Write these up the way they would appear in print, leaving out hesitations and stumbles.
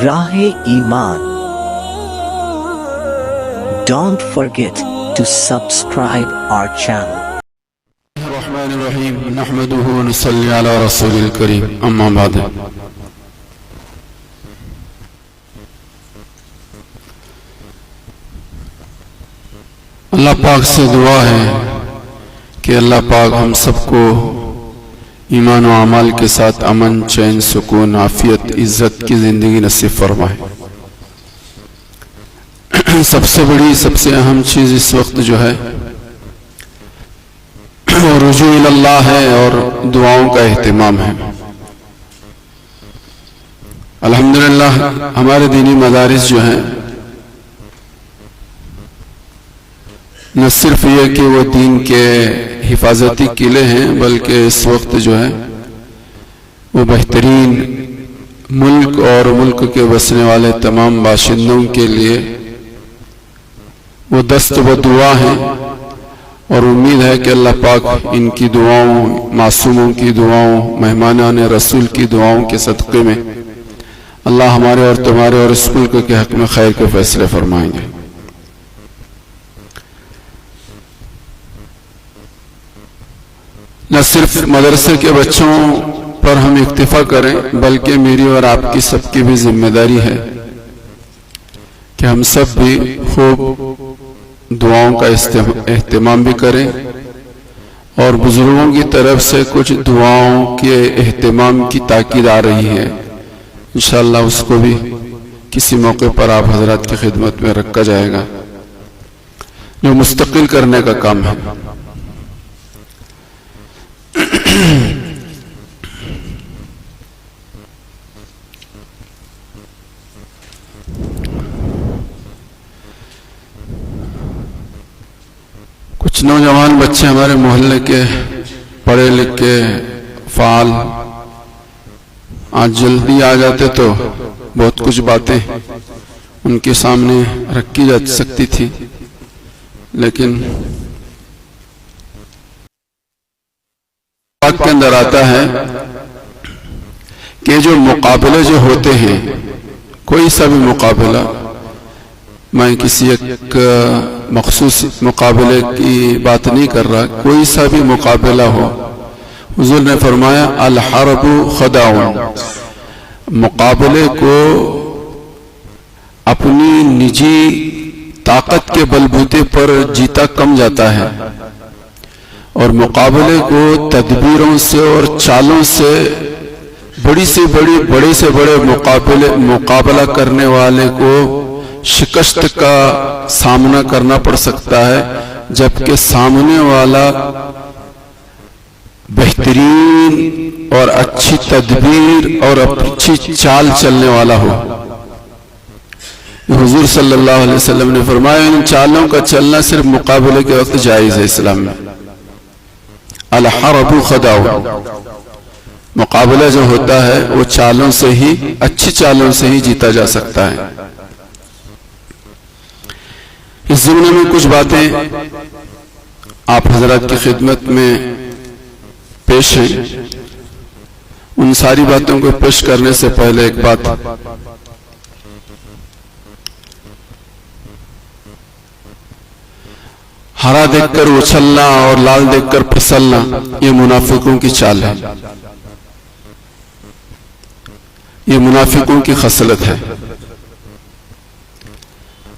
راہ ایمان. Don't forget to subscribe our channel. الرحمن الرحیم نحمده ونصلی علی رسول الکریم اما بعد. اللہ پاک سے دعا ہے کہ اللہ پاک ہم سب کو ایمان و اعمال کے ساتھ امن، چین، سکون، عافیت، عزت کی زندگی نصیب فرمائے. سب سے بڑی، سب سے اہم چیز اس وقت جو ہے وہ رجوع اللہ ہے اور دعاؤں کا اہتمام ہے. الحمدللہ ہمارے دینی مدارس جو ہیں نہ صرف یہ کہ وہ دین کے حفاظتی قلعے ہیں، بلکہ اس وقت جو ہے وہ بہترین ملک اور ملک کے بسنے والے تمام باشندوں کے لیے وہ دست و دعا ہیں. اور امید ہے کہ اللہ پاک ان کی دعاؤں، معصوموں کی دعاؤں، مہمانان رسول کی دعاؤں کے صدقے میں اللہ ہمارے اور تمہارے اور اس ملک کے حق میں خیر کے فیصلے فرمائیں گے. نہ صرف مدرسے کے بچوں پر ہم اکتفا کریں، بلکہ میری اور آپ کی سب کی بھی ذمہ داری ہے کہ ہم سب بھی خوب دعاؤں کا اہتمام بھی کریں، اور بزرگوں کی طرف سے کچھ دعاؤں کے اہتمام کی تاکید آ رہی ہے. انشاءاللہ اس کو بھی کسی موقع پر آپ حضرات کی خدمت میں رکھا جائے گا، جو مستقل کرنے کا کام ہے. کچھ نوجوان بچے ہمارے محلے کے پڑھے لکھے فعال آج جلدی آ جاتے تو بہت کچھ باتیں ان کے سامنے رکھی جا سکتی تھی، لیکن بات کے اندر آتا ہے کہ جو مقابلے جو ہوتے ہیں، کوئی سا بھی مقابلہ، میں کسی ایک مخصوص مقابلے کی بات نہیں کر رہا، کوئی سا بھی مقابلہ ہو، حضور نے فرمایا الحرب خداع، مقابلے کو اپنی نجی طاقت کے بلبوتے پر جیتا کم جاتا ہے، اور مقابلے کو تدبیروں سے اور چالوں سے بڑی سے بڑی، بڑے سے بڑے مقابلہ کرنے والے کو شکست کا سامنا کرنا پڑ سکتا ہے، جبکہ سامنے والا بہترین اور اچھی تدبیر اور اچھی چال چلنے والا ہو. حضور صلی اللہ علیہ وسلم نے فرمایا ان چالوں کا چلنا صرف مقابلے کے وقت جائز ہے اسلام میں. الحرب خداع، مقابلہ جو ہوتا ہے وہ چالوں سے ہی، اچھی چالوں سے ہی جیتا جا سکتا ہے. اس زمانے میں کچھ باتیں آپ حضرات کی خدمت میں پیش ہیں. ان ساری باتوں کو پیش کرنے سے پہلے ایک بات، ہرا دیکھ کر اچھلنا اور لال دیکھ کر پھسلنا یہ منافقوں کی چال ہے، یہ منافقوں کی خصلت ہے.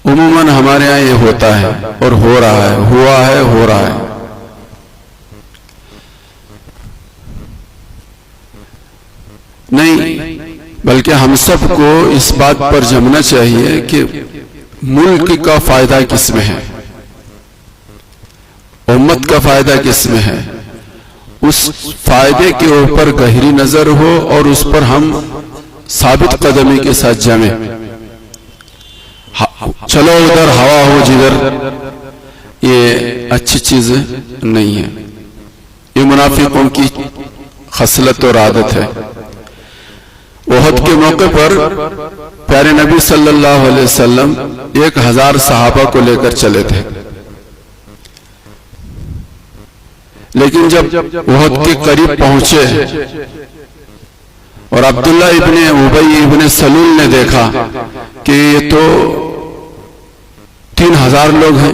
عموماً ہمارے ہاں یہ ہوتا ہے اور ہو رہا ہے، ہوا ہے، ہو رہا ہے. نہیں، بلکہ ہم سب کو اس بات پر جمنا چاہیے کہ ملک کا فائدہ کس میں ہے، امت کا فائدہ کس میں ہے، اس فائدے کے اوپر گہری نظر ہو اور اس پر ہم ثابت قدمی کے ساتھ جمیں. چلو ادھر ہوا ہو جدھر، یہ اچھی چیز نہیں ہے، یہ منافقوں کی خصلت اور عادت ہے. احد کے موقع پر پیارے نبی صلی اللہ علیہ وسلم 1000 صحابہ کو لے کر چلے تھے، لیکن جب احد کے قریب پہنچے اور عبداللہ ابن ابی ابن سلول نے دیکھا کہ یہ تو 3000 لوگ ہیں،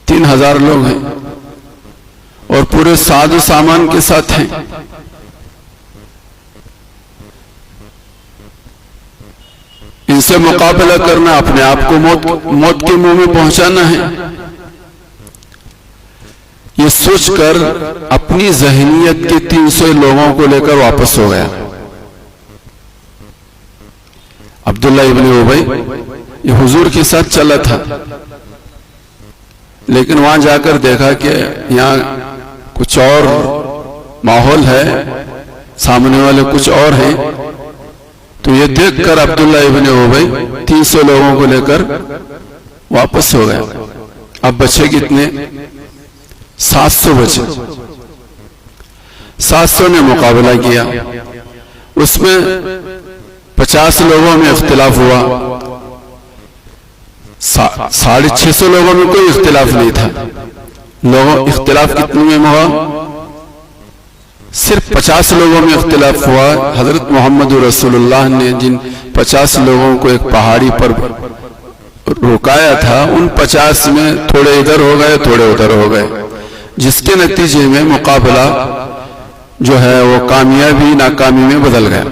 3000 لوگ ہیں اور پورے ساز و سامان کے ساتھ ہیں، ان سے مقابلہ کرنا اپنے آپ کو موت کے منہ میں پہنچانا ہے۔ یہ سوچ کر اپنی ذہنیت کے 300 لوگوں کو لے کر واپس ہو گیا۔ عبداللہ ابن ابی یہ حضور کے ساتھ چلا تھا، لیکن وہاں جا کر دیکھا کہ یہاں کچھ اور ماحول ہے، سامنے والے کچھ اور ہیں، تو یہ دیکھ کر عبداللہ ابن ابی 300 لوگوں کو لے کر واپس ہو گیا۔ اب بچے کتنے؟ 700 بچے۔ 700 نے مقابلہ کیا، اس میں 50 لوگوں میں اختلاف ہوا، 650 لوگوں میں کوئی اختلاف نہیں تھا۔ اختلاف کتنے میں ہوا؟ صرف 50 لوگوں میں اختلاف ہوا۔ حضرت محمد رسول اللہ نے جن 50 لوگوں کو ایک پہاڑی پر رکایا تھا، ان 50 میں تھوڑے ادھر ہو گئے تھوڑے ادھر ہو گئے، جس کے نتیجے میں مقابلہ جو ہے وہ کامیابی ناکامی میں بدل گیا۔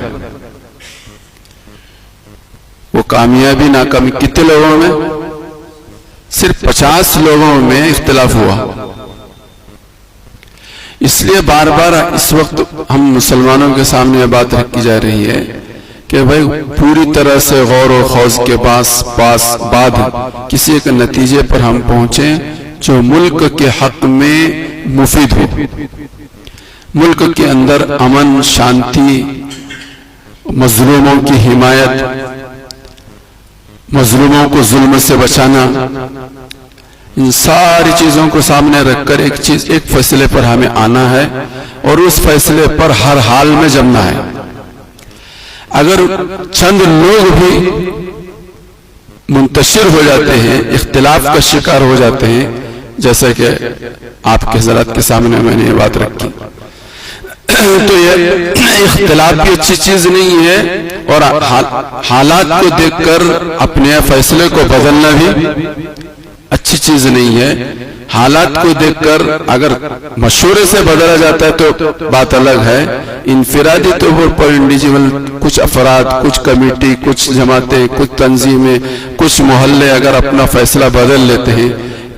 وہ کامیابی ناکامی کتنے لوگوں میں؟ صرف 50 لوگوں میں اختلاف ہوا۔ اس لیے بار بار اس وقت ہم مسلمانوں کے سامنے یہ بات رکھی جا رہی ہے کہ بھائی پوری طرح سے غور و خوض کے بعد کسی ایک نتیجے پر ہم پہنچیں جو ملک کے حق میں مفید ہو، ملک کے اندر امن، شانتی، مظلوموں کی حمایت، مظلوموں کو ظلم سے بچانا، ان ساری چیزوں کو سامنے رکھ کر ایک فیصلے پر ہمیں آنا ہے اور اس فیصلے پر ہر حال میں جمنا ہے۔ اگر چند لوگ بھی منتشر ہو جاتے ہیں، اختلاف کا شکار ہو جاتے ہیں، جیسا کہ آپ کے حضرات کے سامنے میں نے یہ بات رکھی، تو یہ اختلاف بھی اچھی چیز نہیں ہے، اور حالات کو دیکھ کر اپنے فیصلے کو بدلنا بھی اچھی چیز نہیں ہے۔ حالات کو دیکھ کر اگر مشورے سے بدلا جاتا ہے تو بات الگ ہے، انفرادی طور پر انڈیویجول کچھ افراد، کچھ کمیٹی، کچھ جماعتیں، کچھ تنظیمیں، کچھ محلے اگر اپنا فیصلہ بدل لیتے ہیں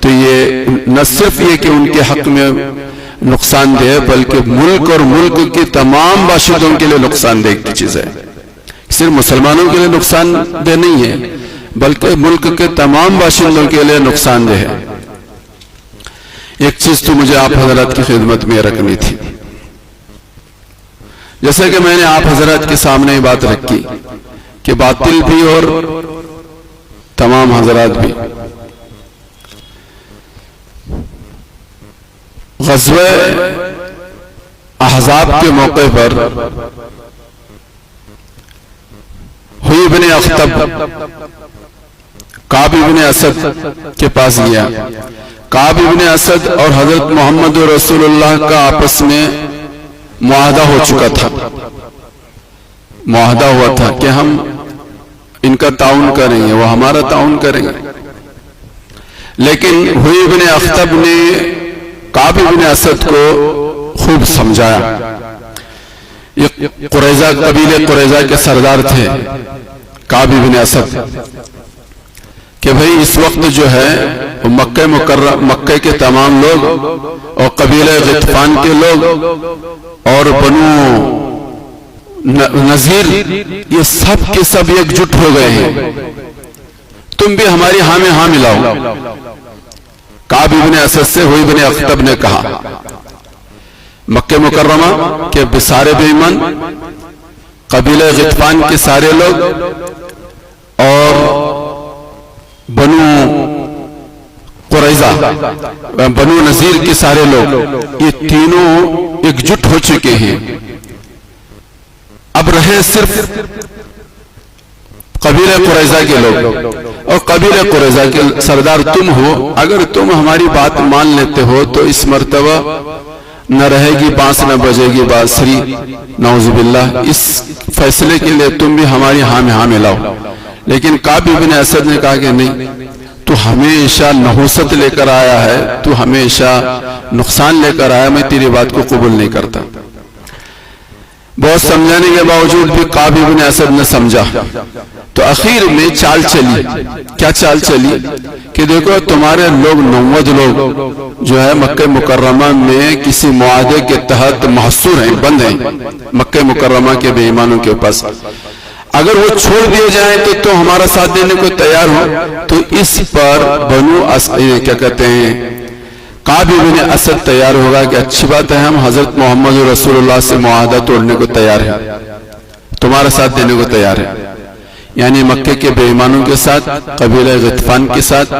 تو یہ نہ صرف یہ کہ ان کے حق میں نقصان دہ بلکہ ملک اور ملک کے تمام باشندوں کے لیے نقصان دہ کی چیز ہے۔ صرف مسلمانوں کے لیے نقصان دہ نہیں ہے بلکہ ملک کے تمام باشندوں کے لیے نقصان دہ ہے۔ ایک چیز تو مجھے آپ حضرات کی خدمت میں رکھنی تھی، جیسے کہ میں نے آپ حضرات کے سامنے یہ بات رکھی کہ باطل بھی اور تمام حضرات بھی غزوہ احزاب کے موقع پر حوی بن اخطب کعب بن اسد کے پاس گیا۔ کعب بن اسد اور حضرت محمد رسول اللہ کا آپس میں معاہدہ ہو چکا تھا، معاہدہ ہوا تھا کہ ہم ان کا تعاون کریں گے، وہ ہمارا تعاون کریں گے، لیکن حوی بن اخطب نے کعب بن اسد کو خوب سمجھایا۔ یہ قریظہ قبیلے قریظہ کے سردار تھے کعب بن اسد، کہ بھئی اس وقت جو ہے مکہ مکرمہ، مکہ کے تمام لوگ اور قبیلہ غطفان کے لوگ اور بنو نذیر، یہ سب کے سب ایک جٹ ہو گئے ہیں، تم بھی ہماری ہاں میں ہاں ملاؤ۔ کعب بن اسد سے حوی بن اخطب نے کہا مکہ مکرمہ کے سارے بے ایمان، قبیلہ غطفان کے سارے لوگ اور بنو قریظہ، بنو نذیر کے سارے لوگ، یہ تینوں ایک جٹ ہو چکے ہیں، اب رہے صرف قبیلہ قریظہ کے لوگ، اور قبیلہ قریظہ کے سردار تم ہو، اگر تم ہماری بات مان لیتے ہو تو اس مرتبہ نہ رہے گی بانس نہ بجے گی بانسری، نعوذ باللہ، اس فیصلے کے لیے تم بھی ہماری ہاں میں ہاں ملاؤ۔ لیکن کعب بن اسد نے کہا کہ نہیں، تو ہمیشہ نحوست لے کر آیا ہے، تو ہمیشہ نقصان لے کر آیا، میں تیری بات کو قبول نہیں کرتا۔ بہت سمجھانے کے باوجود بھی کعب بن اسد نے سمجھا، تو اخیر میں چال چلی۔ کیا چال چلی کہ دیکھو تمہارے لوگ 90 لوگ جو ہے مکہ مکرمہ میں کسی معاہدے کے تحت محصور ہیں، بند ہیں مکہ مکرمہ کے بے ایمانوں کے پاس، اگر وہ چھوڑ دیے جائیں تو تم ہمارا ساتھ دینے کو تیار ہو۔ تو اس پر کیا کہتے ہیں کعب بن اسد تیار ہوگا کہ اچھی بات ہے، ہم حضرت محمد رسول اللہ سے معاہدہ توڑنے کو تیار ہیں، تمہارا ساتھ دینے کو تیار ہے۔ یعنی مکہ کے بے ایمانوں کے ساتھ، قبیلہ غطفان کے ساتھ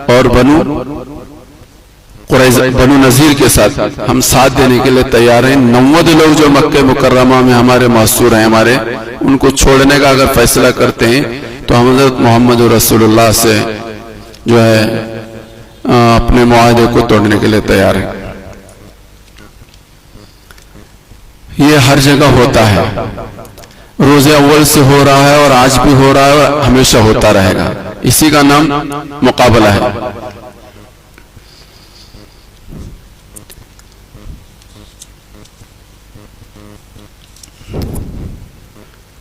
اور بنو نذیر کے ساتھ ہم ساتھ دینے کے لیے تیار ہیں۔ 90 لوگ جو مکہ مکرمہ میں ہمارے محصور ہیں، ہمارے ان کو چھوڑنے کا اگر فیصلہ کرتے ہیں تو ہم حضرت محمد رسول اللہ سے جو ہے اپنے معاہدے کو توڑنے کے لیے تیار ہیں۔ یہ ہر جگہ ہوتا ہے، روز اول سے ہو رہا ہے اور آج بھی ہو رہا ہے اور ہمیشہ ہوتا رہے گا، اسی کا نام مقابلہ ہے۔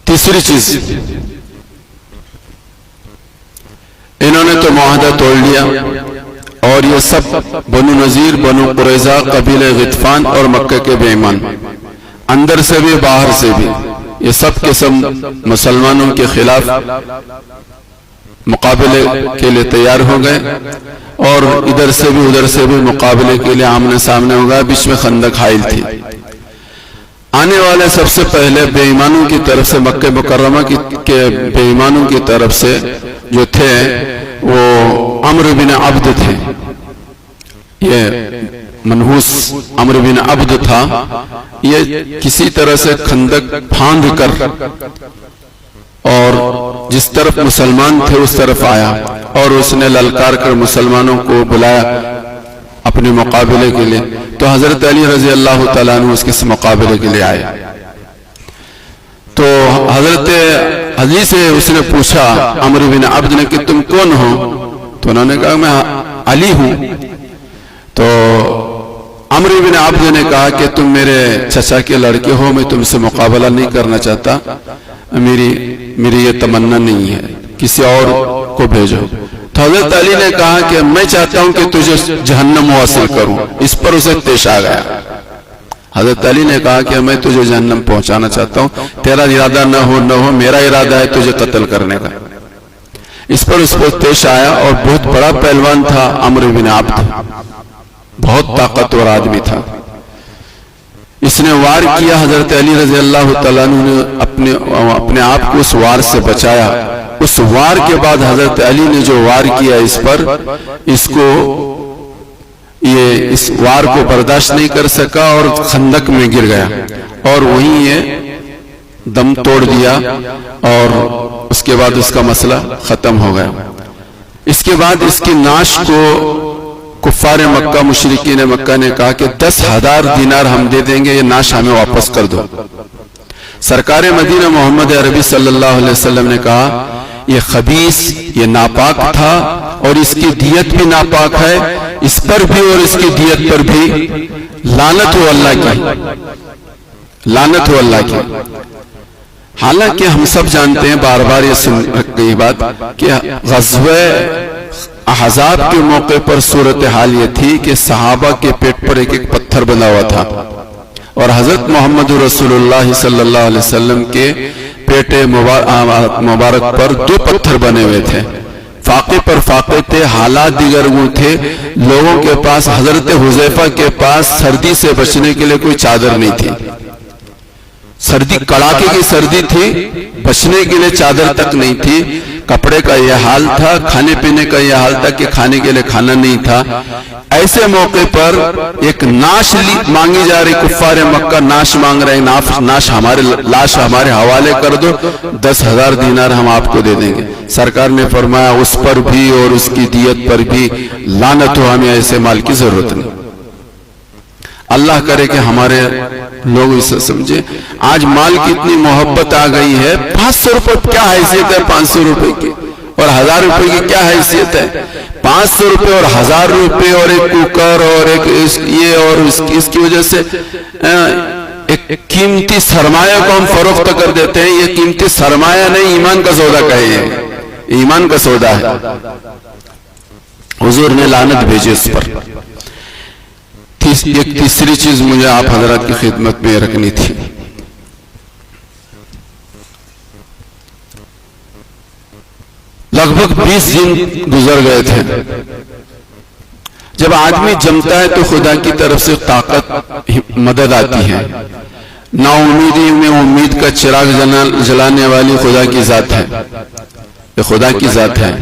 تیسری چیز، انہوں نے تو معاہدہ توڑ لیا، اور یہ سب بنو نذیر، بنو قریظہ، قبیلہ غطفان اور مکہ کے بے ایمان، اندر سے بھی باہر سے بھی، یہ سب کے سب مسلمانوں کے خلاف مقابلے کے لیے تیار ہو گئے، اور ادھر سے بھی ادھر سے بھی مقابلے کے لیے آمنے سامنے ہو گئے۔ بیچ میں خندق حائل تھی۔ آنے والے سب سے پہلے بے ایمانوں کی طرف سے، مکہ مکرمہ کے بے ایمانوں کی طرف سے جو تھے وہ عمرو بن عبد تھے، یہ منحوس عمرو بن عبد تھا، یہ کسی طرح سے خندق پھاند کر اور جس طرف مسلمان تھے اس طرف آیا، اور اس نے للکار کر مسلمانوں کو بلایا اپنے مقابلے کے لیے۔ تو حضرت علی رضی اللہ تعالیٰ عنہ اس کے مقابلے کے لیے آئے۔ تو حضرت علی سے اس نے پوچھا عمرو بن عبد نے کہ تم کون ہو؟ تو انہوں نے کہا میں علی ہوں۔ تو عمرو بن عبد نے کہا کہ تم میرے چچا کے لڑکے ہو، میں تم سے مقابلہ نہیں کرنا چاہتا، میری یہ تمنا نہیں ہے، کسی اور کو بھیجو۔ تو حضرت علی نے کہا کہ میں چاہتا ہوں کہ تجھے جہنم واصل کروں۔ اس پر اسے طیش آ گیا۔ حضرت علی نے کہا کہ میں تجھے جہنم پہنچانا چاہتا ہوں، تیرا ارادہ نہ ہو میرا ارادہ ہے تجھے قتل کرنے کا۔ اس پر اس کو طیش آیا، اور بہت بڑا پہلوان تھا عمرو بن عبد، بہت طاقتور آدمی تھا۔ اس نے وار کیا، حضرت علی رضی اللہ تعالیٰ عنہ نے اپنے آپ کو اس وار سے بچایا۔ اس وار کے بعد حضرت علی نے جو وار کیا اس پر، اس وار کو برداشت نہیں کر سکا اور خندق میں گر گیا، اور وہیں یہ دم توڑ دیا، اور اس کے بعد اس کا مسئلہ ختم ہو گیا۔ اس کے بعد اس کی نعش کو کفار مکہ، مشرکین مکہ نے کہا کہ 10,000 دینار ہم دے دیں گے، یہ نعش ہمیں واپس کر دو۔ سرکار مدینہ محمد عربی صلی اللہ علیہ وسلم نے کہا یہ خبیث، یہ ناپاک تھا، اور اس کی دیت بھی ناپاک ہے، اس پر بھی اور اس کی دیت پر بھی لعنت ہو اللہ کی، لعنت ہو اللہ کی۔ حالانکہ ہم سب جانتے ہیں، بار بار یہ سن گئی بات، کہ غزوہ احزاب کے موقع پر صورتحال یہ تھی کہ صحابہ کے پیٹ پر ایک ایک پتھر بنا ہوا تھا، اور حضرت محمد رسول اللہ صلی اللہ علیہ وسلم کے پیٹ مبارک پر 2 پتھر بنے ہوئے تھے، فاقے پر فاقے تھے، حالات دیگر وہ تھے۔ لوگوں کے پاس، حضرت حذیفہ کے پاس سردی سے بچنے کے لیے کوئی چادر نہیں تھی، سردی کڑاکے کی سردی تھی، بچنے کے لیے چادر تک نہیں تھی۔ کپڑے کا یہ حال تھا، کھانے پینے کا یہ حال تھا کہ کھانے کے لیے کھانا نہیں تھا۔ ایسے موقع پر ایک نعش مانگی جا رہی، کفار مکہ نعش مانگ رہے ہیں، نعش لاش ہمارے حوالے کر دو، 10,000 دینار ہم آپ کو دے دیں گے۔ سرکار نے فرمایا اس پر بھی اور اس کی دیت پر بھی لعنت ہو، ہمیں ایسے مال کی ضرورت نہیں۔ اللہ کرے کہ ہمارے لوگ اسے سمجھے. آج مال کی اتنی محبت آ گئی ہے. 500 روپے کیا حیثیت ہے 500 روپے کی, اور 1000 روپے کی کیا حیثیت ہے. 500 روپے اور 1000 روپے اور ایک کوکر اور ایک یہ اور اس کی وجہ سے ایک قیمتی سرمایہ کو ہم فروخت کر دیتے ہیں. یہ قیمتی سرمایہ نہیں, ایمان کا سودا کہے, ایمان کا سودا ہے. حضور نے لعنت بھیجی اس پر. ایک تیسری چیز مجھے آپ حضرات کی خدمت میں رکھنی تھی. لگ بھگ 20 دن گزر گئے تھے. جب آدمی جمتا ہے تو خدا کی طرف سے طاقت مدد آتی ہے. نا امیدی میں امید کا چراغ جلانے والی خدا کی ذات ہے, یہ خدا کی ذات ہے.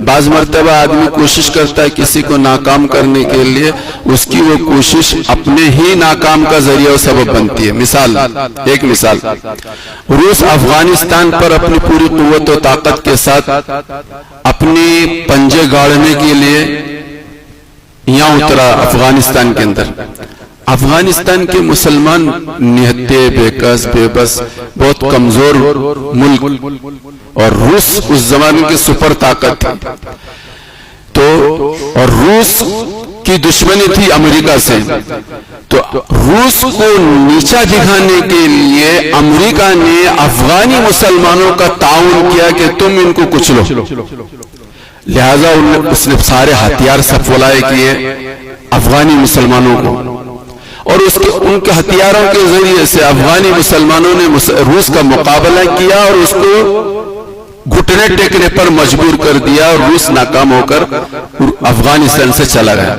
بعض مرتبہ آدمی کوشش کرتا ہے کسی کو ناکام کرنے کے لیے, اس کی وہ کوشش اپنے ہی ناکام کا ذریعہ و سبب بنتی ہے. مثال, ایک مثال, روس افغانستان پر اپنی پوری قوت و طاقت کے ساتھ اپنی پنجے گاڑنے کے لیے یہاں اترا افغانستان کے اندر. افغانستان کے مسلمان نہتے, بے کس, بے بس, بہت کمزور ملک, اور روس اس زمانے کی سپر طاقت تھی. تو اور روس کی دشمنی تھی امریکہ سے. تو روس کو نیچا دکھانے کے لیے امریکہ نے افغانی مسلمانوں کا تعاون کیا کہ تم ان کو کچلو. لہذا اس نے سارے ہتھیار سپلائے کیے افغانی مسلمانوں کو, اور ان کے ہتھیاروں کے ذریعے سے افغانی مسلمانوں نے روس کا مقابلہ کیا اور اس کو گھٹنے ٹیکنے پر مجبور کر دیا, اور روس ناکام ہو کر افغانستان سے چلا گیا.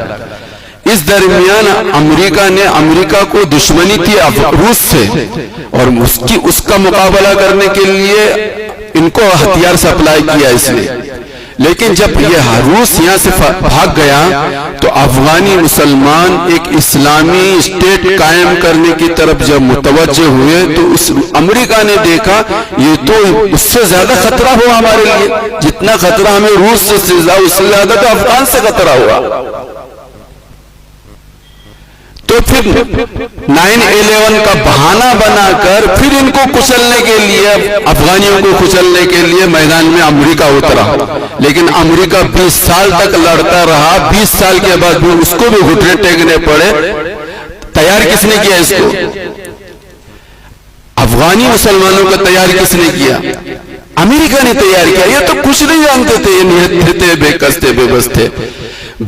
اس درمیان امریکہ کو دشمنی تھی روس سے, اور اس کا مقابلہ کرنے کے لیے ان کو ہتھیار سپلائی کیا اس نے. لیکن جب یہ روس یہاں سے بھاگ گیا تو افغانی مسلمان ایک اسلامی اسٹیٹ قائم کرنے کی طرف جب متوجہ ہوئے تو امریکہ نے دیکھا یہ تو اس سے زیادہ خطرہ ہوا ہمارے لیے. جتنا خطرہ ہمیں روس سے اس سے زیادہ تو افغان سے خطرہ ہوا. تو پھر 9/11 کا بہانہ بنا کر پھر ان کو کچلنے کے لیے, افغانیوں کو کچلنے کے لیے میدان میں امریکہ اترا. لیکن امریکہ 20 سال تک لڑتا رہا. 20 سال کے بعد بھی اس کو بھی گھٹنے ٹیکنے پڑے. تیار کس نے کیا اس کو؟ افغانی مسلمانوں کو تیار کس نے کیا؟ امریکہ نے تیار کیا. یہ تو کچھ نہیں جانتے تھے, یہ نہتے تھے, بے کس تھے, بے بس تھے.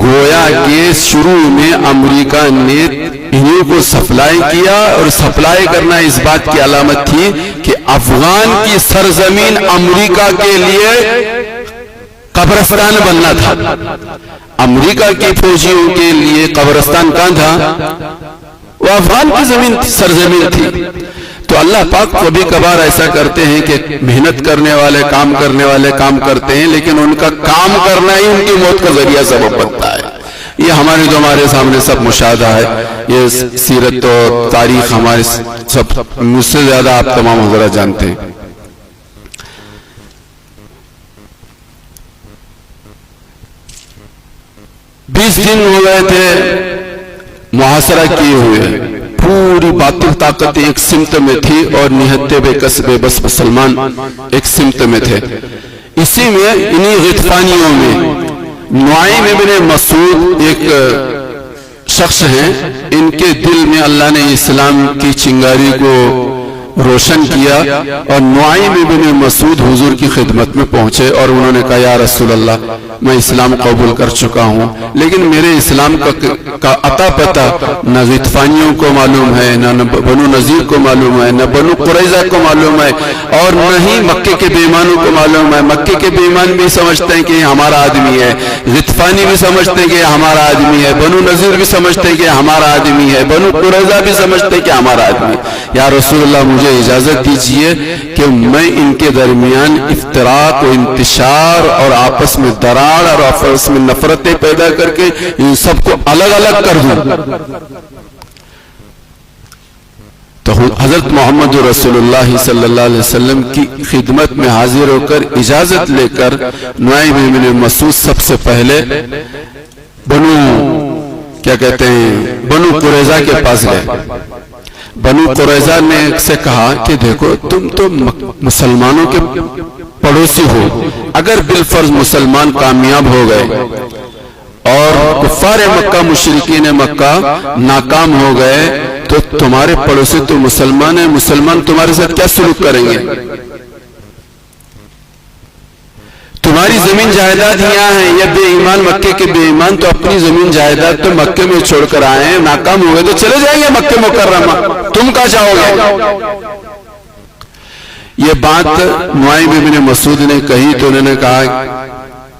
گویا کہ شروع میں امریکہ نے انہیں کو سپلائی کیا, اور سپلائی کرنا اس بات کی علامت تھی کہ افغان کی سرزمین امریکہ کے لیے قبرستان بننا تھا. امریکہ کے فوجیوں کے لیے قبرستان کہاں تھا؟ وہ افغان کی سرزمین تھی. تو اللہ پاک کبھی کبھار ایسا کرتے ہیں کہ محنت کرنے والے کام کرتے ہیں, لیکن ان کا کام کرنا ہی ان کی موت کا ذریعہ سبب بنتا ہے. یہ ہمارے سامنے سب مشاہدہ ہے. یہ سیرت و تاریخ ہمارے سب مجھ سے زیادہ آپ تمام حضرات جانتے ہیں. بیس دن ہو گئے تھے محاصرہ کیے ہوئے. پوری باطل طاقت ایک سمت میں تھی اور نہتے بے کس بے بس مسلمان ایک سمت میں تھے. اسی میں انہی غطفانیوں میں نعیم ابن مسعود ایک شخص ہیں. ان کے دل میں اللہ نے اسلام کی چنگاری کو روشن کیا, اور نعیم ابن مسعود حضور کی خدمت میں پہنچے اور انہوں نے کہا یا رسول اللہ, میں اسلام قبول کر چکا ہوں, لیکن میرے اسلام کا عطا پتہ نہ غطفانیوں کو معلوم ہے, نہ بنو نذیر کو معلوم ہے, نہ بنو قریظہ کو معلوم ہے, اور نہ ہی مکے کے بے ایمانوں کو معلوم ہے. مکے کے بے ایمان بھی سمجھتے ہیں کہ یہ ہمارا آدمی ہے, غطفانی بھی سمجھتے ہیں کہ یہ ہمارا آدمی ہے, بنو نذیر بھی سمجھتے ہیں کہ ہمارا آدمی ہے, بنو قریظہ بھی سمجھتے ہیں کہ ہمارا آدمی ہے. یا رسول اللہ, مجھے اجازت دیجئے کہ میں ان کے درمیان افتراق و انتشار اور آپس میں دراڑ اور آپس میں نفرتیں پیدا کر کے ان سب کو الگ الگ کر دوں. تو حضرت محمد رسول اللہ صلی اللہ علیہ وسلم کی خدمت میں حاضر ہو کر اجازت لے کر نعیم بن مسعود سب سے پہلے بنو کیا کہتے ہیں بنو قریظہ کے پاس گئے. بنو قریظہ نے سے کہا کہ دیکھو تم تو مسلمانوں کے پڑوسی ہو، اگر بالفرض مسلمان کامیاب ہو گئے اور کفار مکہ مشرکین مکہ ناکام ہو گئے تو تمہارے پڑوسی تو مسلمان ہیں، مسلمان تمہارے ساتھ کیا سلوک کریں گے؟ تمہاری زمین جائیداد یہاں ہے، یہ بے ایمان مکے کے بے ایمان تو اپنی زمین جائیداد تو مکے میں چھوڑ کر آئے ہیں، ناکام ہو گئے تو چلے جائیں گے مکہ مکرمہ، تم کہاں جاؤ گے؟ یہ بات نعیم ابن مسعود نے کہی تو انہوں نے کہا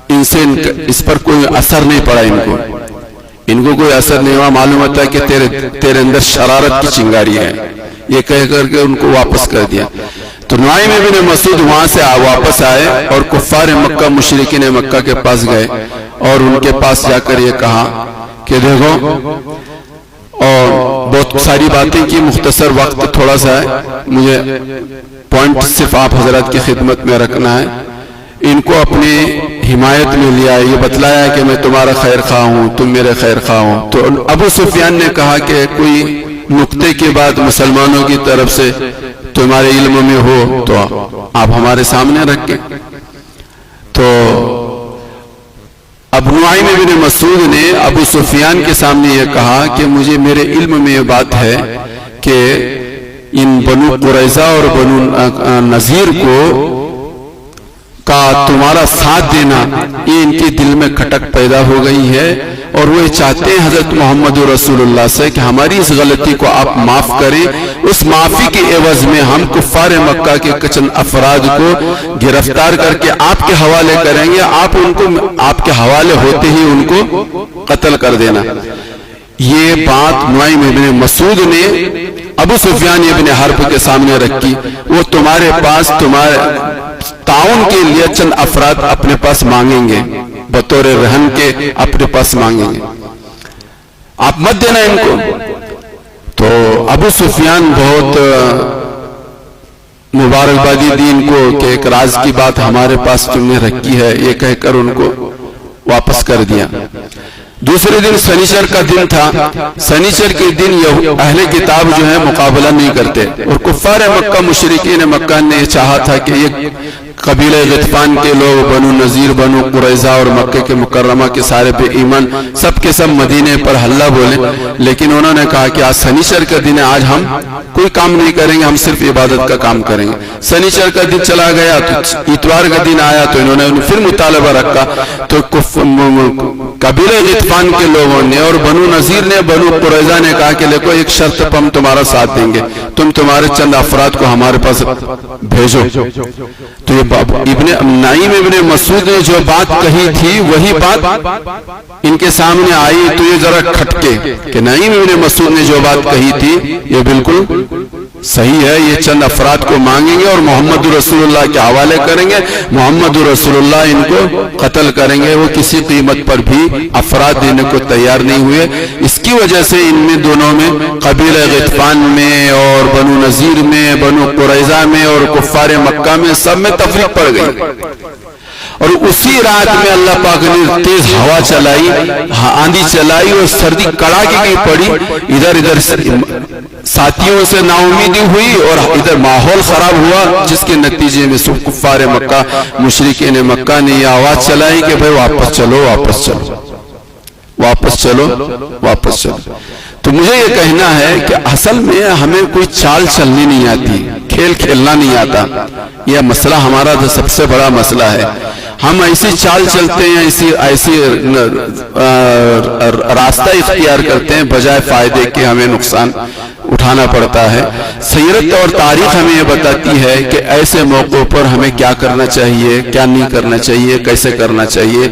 ان سے اس پر کوئی اثر نہیں پڑا، ان کو کوئی اثر نہیں ہوا، معلوم ہوتا ہے کہ تیرے اندر شرارت کی چنگاری ہے، یہ کہہ کر کے ان کو واپس کر دیا. تو نعیم ابن مسعود وہاں سے واپس آئے اور کفار مکہ مشرکین مکہ کے پاس گئے اور ان کے پاس جا کر یہ کہا کہ دیکھو، اور بہت ساری باتیں کی، مختصر وقت تھوڑا سا ہے، مجھے پوائنٹ صرف آپ حضرات کی خدمت میں رکھنا ہے. ان کو اپنی حمایت میں لیا، یہ بتلایا کہ میں تمہارا خیر خواہ ہوں، تم میرے خیر خواہ ہوں. تو ابو سفیان نے کہا کہ کوئی نقطے کی بات مسلمانوں کی طرف سے تمہارے علم میں ہو تو آپ ہمارے سامنے رکھیں. تو اب نعیم ابن مسعود نے ابو سفیان کے سامنے یہ کہا کہ مجھے میرے علم میں یہ بات ہے کہ ان بنو قریظہ اور بنو نذیر کو کا تمہارا ساتھ دینا یہ ان کے دل میں کھٹک پیدا ہو گئی ہے اور وہ چاہتے ہیں حضرت محمد رسول اللہ سے کہ ہماری اس غلطی کو آپ معاف کریں. اس معافی کے عوض میں ہم کفار مکہ کے چند افراد کو گرفتار کر کے آپ کے حوالے کریں گے، آپ ان کو آپ کے حوالے ہوتے ہی ان کو قتل کر دینا. یہ بات نعیم ابن مسعود نے ابو سفیان ابن حرب کے سامنے رکھی. وہ تمہارے پاس تمہارے تعاون کے لیے چند افراد اپنے پاس مانگیں گے، بطور رہن کے اپنے پاس مانگیں گے، آپ مت دینا ان کو. تو ابو سفیان بہت مبارکبادی دی ان کو کہ ایک راز کی بات ہمارے پاس تم نے رکھی ہے، یہ کہہ کر ان کو واپس کر دیا. دوسرے دن سنیچر کا دن تھا. سنیچر کے دن اہل کتاب جو ہے مقابلہ نہیں کرتے اور کفار مکہ مشرکین مکہ نے چاہا تھا کہ یہ قبیلہ غطفان کے لوگ بنو نذیر بنو قریظہ اور مکہ کے مکرمہ کے سارے بے ایمان سب کے سب مدینے پر حلہ بولیں، لیکن انہوں نے کہا کہ آج سنیچر کا دن ہے، آج ہم کوئی کام نہیں کریں گے، ہم صرف عبادت کا کام کریں گے. سنیچر کا دن چلا گیا تو اتوار کا دن آیا تو انہوں نے پھر مطالبہ رکھا. تو قبیلہ غطفان کے لوگوں نے اور بنو نذیر نے بنو قریظہ نے کہا کہ دیکھو ایک شرط پر ہم تمہارا ساتھ دیں گے، تم تمہارے چند افراد کو ہمارے پاس بھیجو. تو یہ نعیم ابن مسعود نے جو بات کہی تھی وہی بات ان کے سامنے آئی تو یہ ذرا کھٹکے کہ نعیم ابن مسعود نے جو بات کہی تھی یہ بالکل صحیح ہے، یہ چند افراد کو مانگیں گے اور محمد رسول اللہ کے حوالے کریں گے، محمد رسول اللہ ان کو قتل کریں گے. وہ کسی قیمت پر بھی افراد دینے کو تیار نہیں ہوئے. اس کی وجہ سے ان میں دونوں میں قبیلہ غطفان میں اور بنو نذیر میں بنو قریظہ میں اور کفار مکہ میں سب میں تفریق پڑ گئی. اور اسی رات میں اللہ پاک نے تیز ہوا چلائی، آندھی چلائی اور سردی کڑاکے کی پڑی. ادھر ادھر ساتھیوں سے نا امیدی ہوئی اور ادھر ماحول خراب ہوا، جس کے نتیجے میں سب کفار مکہ مشرکین مکہ نے یہ آواز چلائی کہ بھائی واپس چلو واپس چلو واپس چلو واپس چلو. تو مجھے یہ کہنا ہے کہ اصل میں ہمیں کوئی چال چلنی نہیں آتی، کھیل کھیلنا نہیں آتا. یہ مسئلہ ہمارا سب سے بڑا مسئلہ ہے. ہم ایسی چال چلتے ہیں، ایسی راستہ اختیار کرتے ہیں بجائے فائدے کے ہمیں نقصان اٹھانا پڑتا ہے. سیرت اور تاریخ ہمیں یہ بتاتی ہے کہ ایسے موقعوں پر ہمیں کیا کرنا چاہیے، کیا نہیں کرنا چاہیے، کیسے کرنا چاہیے.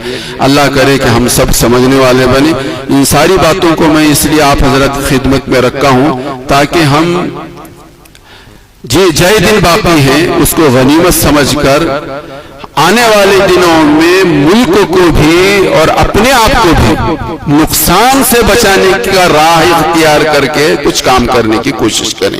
اللہ کرے کہ ہم سب سمجھنے والے بنیں. ان ساری باتوں کو میں اس لیے آپ حضرت خدمت میں رکھا ہوں تاکہ ہم جے دن باقی ہیں اس کو غنیمت سمجھ کر آنے والے دنوں میں ملک کو بھی اور اپنے آپ کو بھی نقصان سے بچانے کا راہ اختیار کر کے کچھ کام کرنے کی کوشش کریں.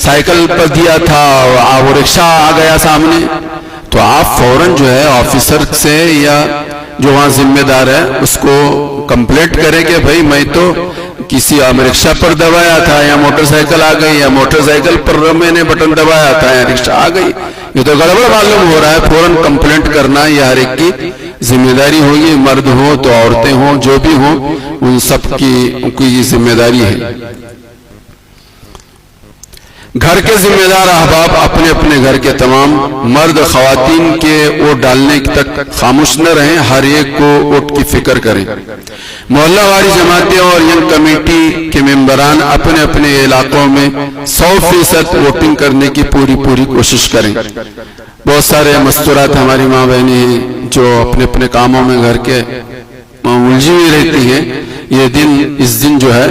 سائیکل پر دیا تھا وہ رکشہ آ گیا سامنے، تو آپ فوراً جو ہے آفیسر سے یا جو وہاں ذمہ دار ہے اس کو کمپلینٹ کریں کہ بھائی میں تو کسی رکشہ پر دبایا تھا، یا موٹر سائیکل آ گئی، یا موٹر سائیکل پر میں نے بٹن دبایا تھا، یا رکشہ آ گئی، یہ تو گڑبڑ معلوم ہو رہا ہے، فوراً کمپلینٹ کرنا یہ ہر ایک کی ذمہ داری ہوگی، مرد ہو تو عورتیں ہوں، جو بھی ہوں ان سب کی ذمہ داری ہے۔ گھر کے ذمہ دار احباب اپنے اپنے گھر کے تمام مرد خواتین کے ووٹ ڈالنے تک خاموش نہ رہیں، ہر ایک کو ووٹ کی فکر کریں۔ محلہ واری جماعتیں اور ینگ کمیٹی کے ممبران اپنے اپنے علاقوں میں 100% ووٹنگ کرنے کی پوری کوشش کریں۔ بہت سارے مستورات ہماری ماں بہنیں ہیں جو اپنے اپنے کاموں میں گھر کے الجھی ہوئی رہتی ہیں، یہ اس دن جو ہے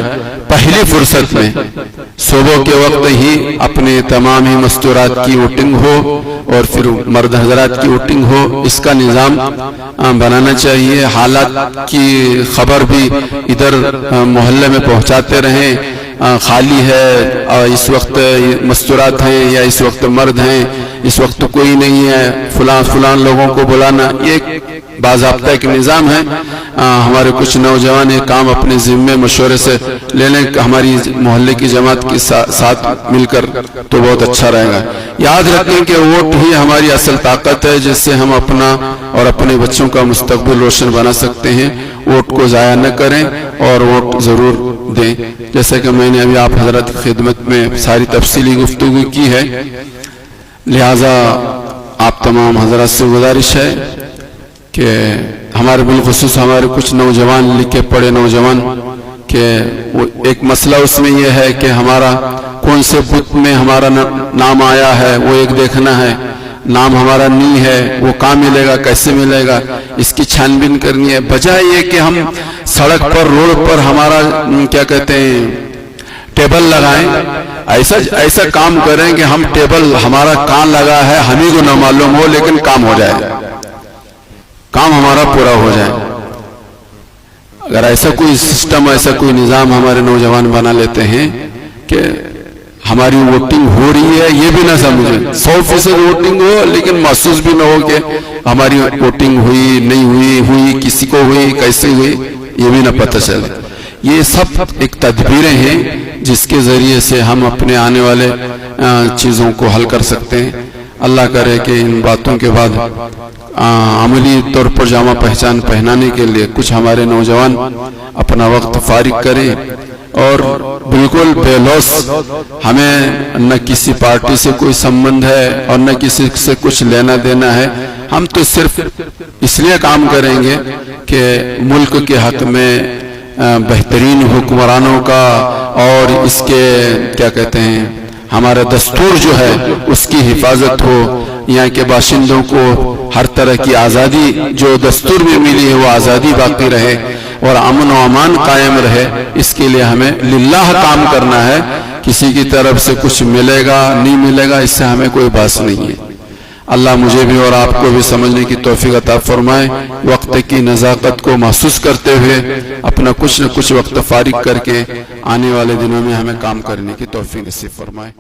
پہلی فرصت میں صبح کے وقت ہی اپنے تمام ہی مستورات کی ووٹنگ ہو اور پھر مرد حضرات کی ووٹنگ ہو، اس کا نظام بنانا چاہیے۔ حالات کی خبر بھی ادھر محلے میں پہنچاتے رہیں، خالی ہے اس وقت مستورات ہیں یا اس وقت مرد ہیں، اس وقت کوئی نہیں ہے، فلان لوگوں کو بلانا، یہ باضابطہ ایک نظام ہے۔ ہمارے کچھ نوجوان یہ کام اپنے ذمے مشورے سے لے لیں، ہماری محلے کی جماعت کے ساتھ مل کر تو بہت اچھا رہے گا۔ یاد رکھیں کہ ووٹ ہی ہماری اصل طاقت ہے جس سے ہم اپنا اور اپنے بچوں کا مستقبل روشن بنا سکتے ہیں۔ ووٹ کو ضائع نہ کریں اور ووٹ ضرور دیں۔ جیسا کہ میں نے ابھی آپ حضرات کی خدمت میں ساری تفصیلی گفتگو کی ہے، لہٰذا آپ تمام حضرات سے گزارش ہے کہ ہمارے بالخصوص ہمارے کچھ نوجوان لکھے پڑھے نوجوان کہ ایک مسئلہ اس میں یہ ہے کہ ہمارا کون سے بت میں ہمارا نام آیا ہے وہ ایک دیکھنا ہے، نام ہمارا نہیں ہے وہ کہاں ملے گا، کیسے ملے گا، اس کی چھان بین کرنی ہے، بجائے یہ کہ ہم سڑک پر روڈ پر ہمارا کیا کہتے ہیں ٹیبل لگائیں، ایسا کام کریں کہ ہم ٹیبل ہمارا کہاں لگا ہے ہمیں کو نہ معلوم ہو لیکن کام ہو جائے، کام ہمارا پورا ہو جائے۔ اگر ایسا کوئی سسٹم، ایسا کوئی نظام ہمارے نوجوان بنا لیتے ہیں کہ ہماری ووٹنگ ہو رہی ہے یہ بھی نہ سمجھیں، 100% ووٹنگ ہو لیکن محسوس بھی نہ ہو کہ ہماری ووٹنگ ہوئی نہیں ہوئی کسی کو ہوئی کیسے ہوئی یہ بھی نہ پتہ چلے۔ یہ سب ایک تدبیریں ہیں جس کے ذریعے سے ہم اپنے آنے والے چیزوں کو حل کر سکتے ہیں۔ اللہ کرے کہ ان باتوں کے بعد عملی طور پر جامع پہچان پہنانے کے لیے کچھ ہمارے نوجوان اپنا وقت فارغ کریں اور بالکل بے لوث، ہمیں نہ کسی پارٹی سے کوئی سمبند ہے اور نہ کسی سے کچھ لینا دینا ہے، ہم تو صرف اس لیے کام کریں گے کہ ملک کے حق میں بہترین حکمرانوں کا اور اس کے کیا کہتے ہیں ہمارا دستور جو ہے اس کی حفاظت ہو، یہاں کے باشندوں کو ہر طرح کی آزادی جو دستور میں ملی ہے وہ آزادی باقی رہے اور امن و امان قائم رہے، اس کے لیے ہمیں للہ کام کرنا ہے۔ کسی کی طرف سے کچھ ملے گا نہیں ملے گا اس سے ہمیں کوئی بحث نہیں ہے۔ اللہ مجھے بھی اور آپ کو بھی سمجھنے کی توفیق عطا فرمائے، وقت کی نزاکت کو محسوس کرتے ہوئے اپنا کچھ نہ کچھ وقت فارغ کر کے آنے والے دنوں میں ہمیں کام کرنے کی توفیق نصیب فرمائے۔